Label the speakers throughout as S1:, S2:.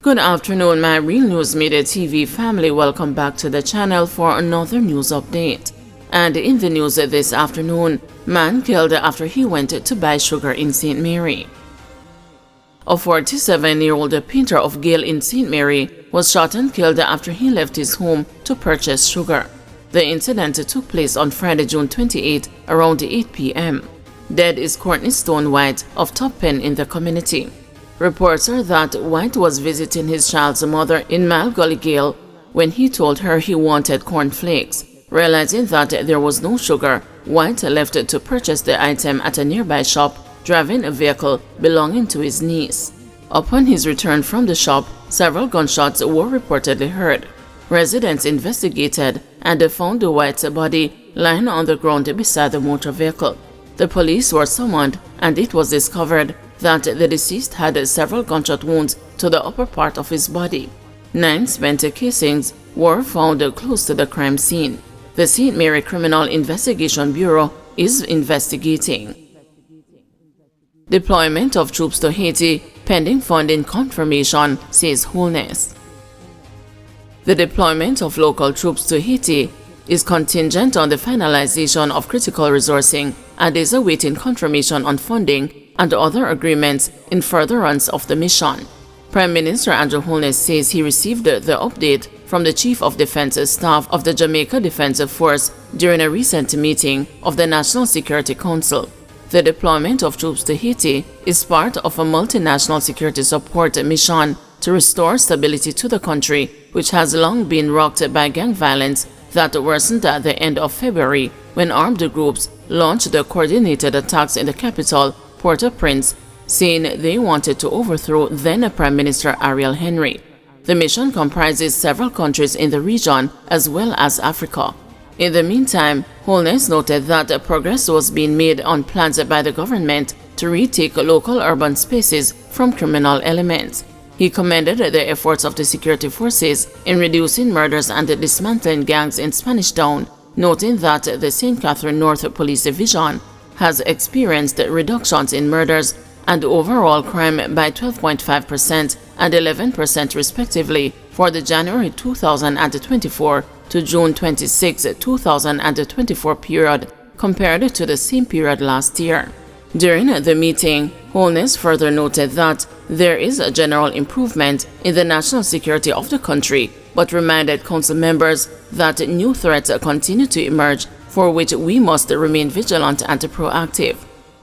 S1: Good afternoon, my Real News Midday TV family. Welcome back to the channel for another news update. And in the news this afternoon, man killed after he went to buy sugar in St. Mary. A 47-year-old painter of Gale in St. Mary was shot and killed after he left his home to purchase sugar. The incident took place on Friday, June 28, around 8 p.m. Dead is Courtney Stone White of Top Pen in the community. Reports are that White was visiting his child's mother in Malgully, Gale, when he told her he wanted cornflakes. Realizing that there was no sugar, White left to purchase the item at a nearby shop, driving a vehicle belonging to his niece. Upon his return from the shop, several gunshots were reportedly heard. Residents investigated and found White's body lying on the ground beside the motor vehicle. The police were summoned, and it was discovered that the deceased had several gunshot wounds to the upper part of his body. 9 spent casings were found close to the crime scene. The St. Mary Criminal Investigation Bureau is investigating. Deployment of troops to Haiti pending funding confirmation, says Holness. The deployment of local troops to Haiti is contingent on the finalization of critical resourcing and is awaiting confirmation on funding and other agreements in furtherance of the mission. Prime Minister Andrew Holness says he received the update from the Chief of Defense Staff of the Jamaica Defense Force during a recent meeting of the National Security Council. The deployment of troops to Haiti is part of a multinational security support mission to restore stability to the country, which has long been rocked by gang violence that worsened at the end of February when armed groups launched the coordinated attacks in the capital, Port-au-Prince, saying they wanted to overthrow then Prime Minister Ariel Henry. The mission comprises several countries in the region as well as Africa. In the meantime, Holness noted that progress was being made on plans by the government to retake local urban spaces from criminal elements. He commended the efforts of the security forces in reducing murders and dismantling gangs in Spanish Town, noting that the St. Catherine North Police Division has experienced reductions in murders and overall crime by 12.5% and 11% respectively for the January 2024 to June 26, 2024 period compared to the same period last year. During the meeting, Holness further noted that there is a general improvement in the national security of the country, but reminded council members that new threats continue to emerge for which we must remain vigilant and proactive.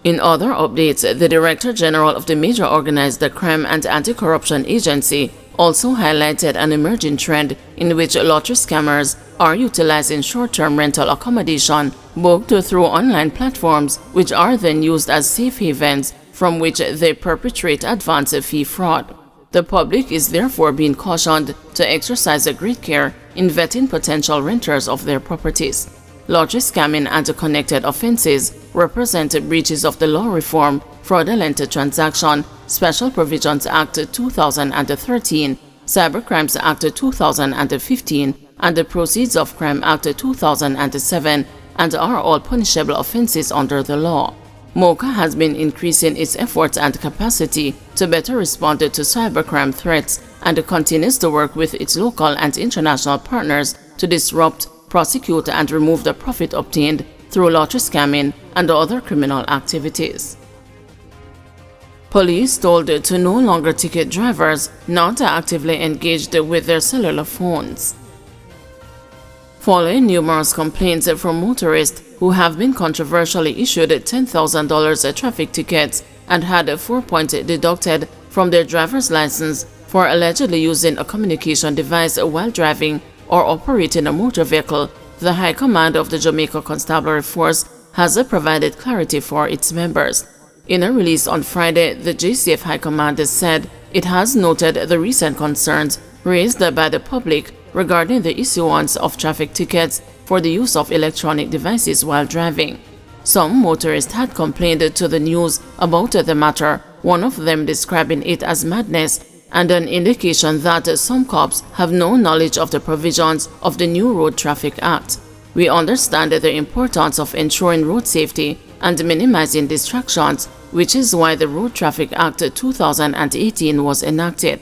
S1: In other updates, the Director General of the Major Organized Crime and Anti-Corruption Agency also highlighted an emerging trend in which lottery scammers are utilizing short-term rental accommodation booked through online platforms, which are then used as safe havens from which they perpetrate advance fee fraud. The public is therefore being cautioned to exercise great care in vetting potential renters of their properties. Lottery scamming and connected offenses represent breaches of the Law Reform, Fraudulent Transaction, Special Provisions Act 2013, Cybercrimes Act 2015, and the Proceeds of Crime Act 2007, and are all punishable offenses under the law. MOCA has been increasing its efforts and capacity to better respond to cybercrime threats and continues to work with its local and international partners to disrupt, prosecute, and remove the profit obtained through lottery scamming and other criminal activities. Police told to no longer ticket drivers not actively engaged with their cellular phones. Following numerous complaints from motorists who have been controversially issued $10,000 traffic tickets and had a 4-point deducted from their driver's license for allegedly using a communication device while driving or operating a motor vehicle, the High Command of the Jamaica Constabulary Force has provided clarity for its members. In a release on Friday, the JCF High Command said it has noted the recent concerns raised by the public regarding the issuance of traffic tickets for the use of electronic devices while driving. Some motorists had complained to the news about the matter, one of them describing it as madness and an indication that some cops have no knowledge of the provisions of the new Road Traffic Act. We understand the importance of ensuring road safety and minimizing distractions, which is why the Road Traffic Act 2018 was enacted.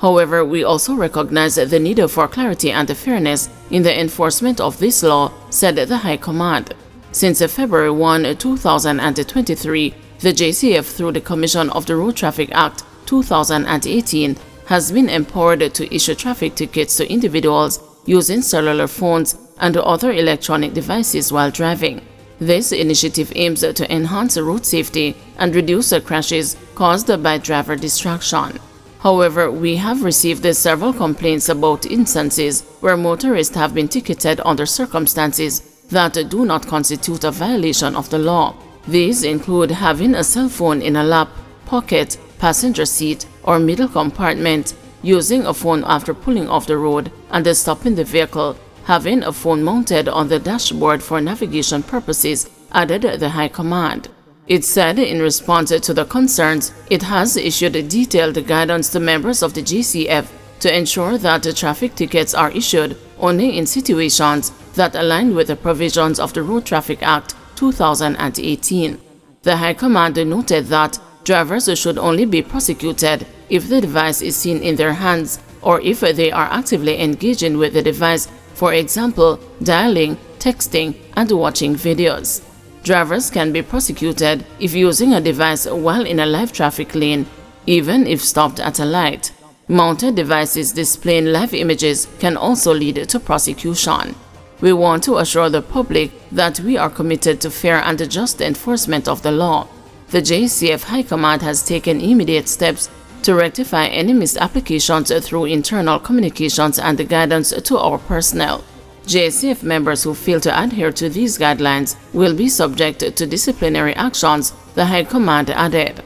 S1: However, we also recognize the need for clarity and fairness in the enforcement of this law, said the High Command. Since February 1, 2023, the JCF, through the Commission of the Road Traffic Act 2018, has been empowered to issue traffic tickets to individuals using cellular phones and other electronic devices while driving. This initiative aims to enhance road safety and reduce crashes caused by driver distraction. However, we have received several complaints about instances where motorists have been ticketed under circumstances that do not constitute a violation of the law. These include having a cell phone in a lap, pocket, passenger seat, or middle compartment, using a phone after pulling off the road and stopping the vehicle, having a phone mounted on the dashboard for navigation purposes, added the High Command. It said in response to the concerns, it has issued detailed guidance to members of the GCF to ensure that the traffic tickets are issued only in situations that align with the provisions of the Road Traffic Act 2018. The High Command noted that drivers should only be prosecuted if the device is seen in their hands or if they are actively engaging with the device, for example, dialing, texting, and watching videos. Drivers can be prosecuted if using a device while in a live traffic lane, even if stopped at a light. Mounted devices displaying live images can also lead to prosecution. We want to assure the public that we are committed to fair and just enforcement of the law. The JCF High Command has taken immediate steps to rectify any misapplications through internal communications and guidance to our personnel. JCF members who fail to adhere to these guidelines will be subject to disciplinary actions, the High Command added.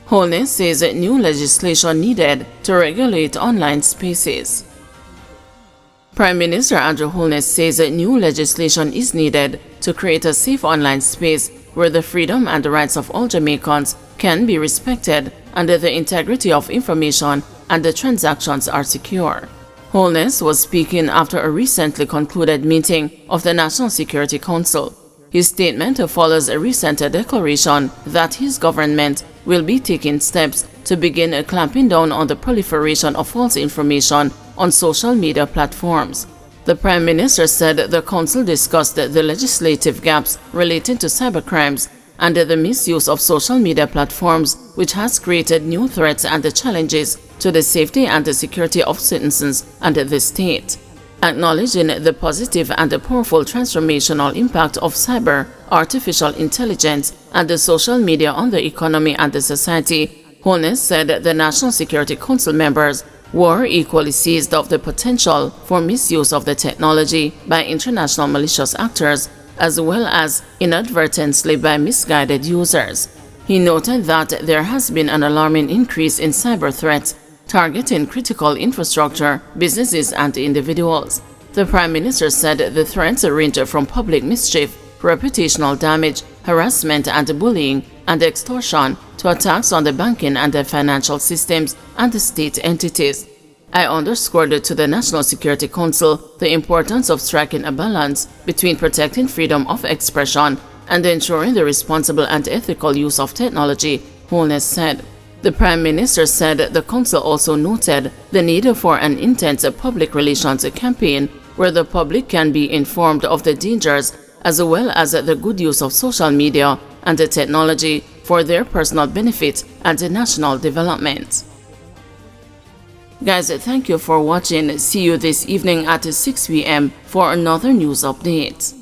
S1: Holness says new legislation needed to regulate online spaces. Prime Minister Andrew Holness says new legislation is needed to create a safe online space where the freedom and the rights of all Jamaicans can be respected and the integrity of information and the transactions are secure. Holness was speaking after a recently concluded meeting of the National Security Council. His statement follows a recent declaration that his government will be taking steps to begin clamping down on the proliferation of false information on social media platforms. The Prime Minister said the Council discussed the legislative gaps relating to cybercrimes and the misuse of social media platforms, which has created new threats and challenges to the safety and the security of citizens and the state. Acknowledging the positive and powerful transformational impact of cyber, artificial intelligence, and the social media on the economy and the society, Holness said the National Security Council members were equally seized of the potential for misuse of the technology by international malicious actors, as well as inadvertently by misguided users. He noted that there has been an alarming increase in cyber threats targeting critical infrastructure, businesses, and individuals. The Prime Minister said the threats range from public mischief, reputational damage, harassment and bullying, and extortion to attacks on the banking and the financial systems and the state entities. I underscored to the National Security Council the importance of striking a balance between protecting freedom of expression and ensuring the responsible and ethical use of technology, Holness said. The Prime Minister said the Council also noted the need for an intense public relations campaign where the public can be informed of the dangers as well as the good use of social media and the technology for their personal benefit and national development. Guys, thank you for watching. See you this evening at 6 p.m. for another news update.